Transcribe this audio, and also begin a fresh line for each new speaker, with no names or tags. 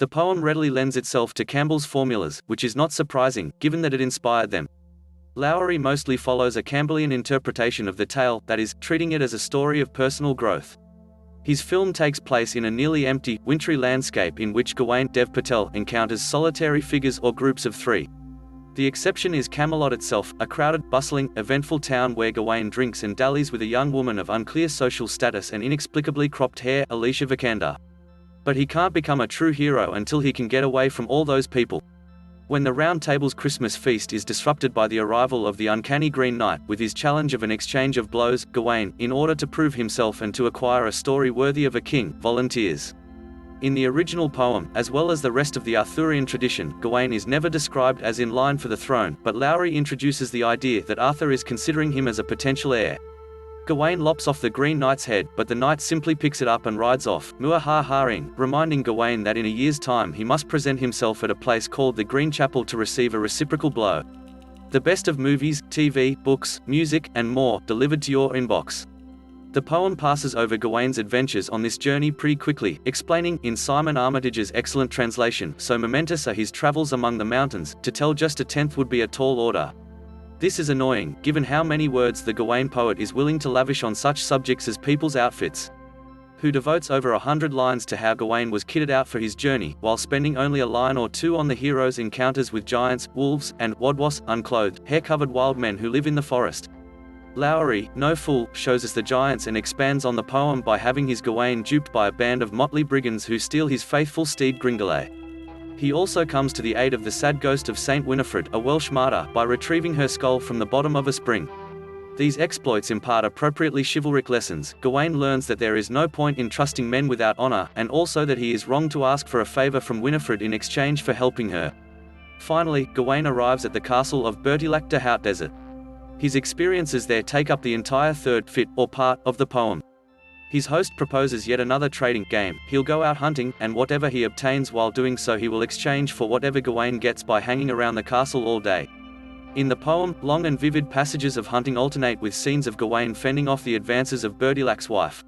The poem readily lends itself to Campbell's formulas, which is not surprising, given that it inspired them. Lowry mostly follows a Campbellian interpretation of the tale, that is, treating it as a story of personal growth. His film takes place in a nearly empty, wintry landscape in which Gawain Dev Patel encounters solitary figures or groups of three. The exception is Camelot itself, a crowded, bustling, eventful town where Gawain drinks and dallies with a young woman of unclear social status and inexplicably cropped hair, Alicia Vikander. But he can't become a true hero until he can get away from all those people. When the Round Table's Christmas feast is disrupted by the arrival of the uncanny Green Knight with his challenge of an exchange of blows, Gawain, in order to prove himself and to acquire a story worthy of a king, volunteers. In the original poem, as well as the rest of the Arthurian tradition, Gawain is never described as in line for the throne, but Lowry introduces the idea that Arthur is considering him as a potential heir. Gawain lops off the Green Knight's head, but the knight simply picks it up and rides off, mua-ha-ha-ing, reminding Gawain that in a year's time he must present himself at a place called the Green Chapel to receive a reciprocal blow. The best of movies, TV, books, music, and more, delivered to your inbox. The poem passes over Gawain's adventures on this journey pretty quickly, explaining, in Simon Armitage's excellent translation, so momentous are his travels among the mountains, to tell just a tenth would be a tall order. This is annoying, given how many words the Gawain poet is willing to lavish on such subjects as people's outfits. Who devotes over 100 lines to how Gawain was kitted out for his journey, while spending only a line or two on the hero's encounters with giants, wolves, and wodwos, unclothed, hair-covered wild men who live in the forest. Lowry, no fool, shows us the giants and expands on the poem by having his Gawain duped by a band of motley brigands who steal his faithful steed Gringolet. He also comes to the aid of the sad ghost of Saint Winifred, a Welsh martyr, by retrieving her skull from the bottom of a spring. These exploits impart appropriately chivalric lessons. Gawain learns that there is no point in trusting men without honor, and also that he is wrong to ask for a favor from Winifred in exchange for helping her. Finally, Gawain arrives at the castle of Bertilak de Hautdesert. His experiences there take up the entire third fifth, or part, of the poem. His host proposes yet another trading game. He'll go out hunting, and whatever he obtains while doing so he will exchange for whatever Gawain gets by hanging around the castle all day. In the poem, long and vivid passages of hunting alternate with scenes of Gawain fending off the advances of Bertilak's wife.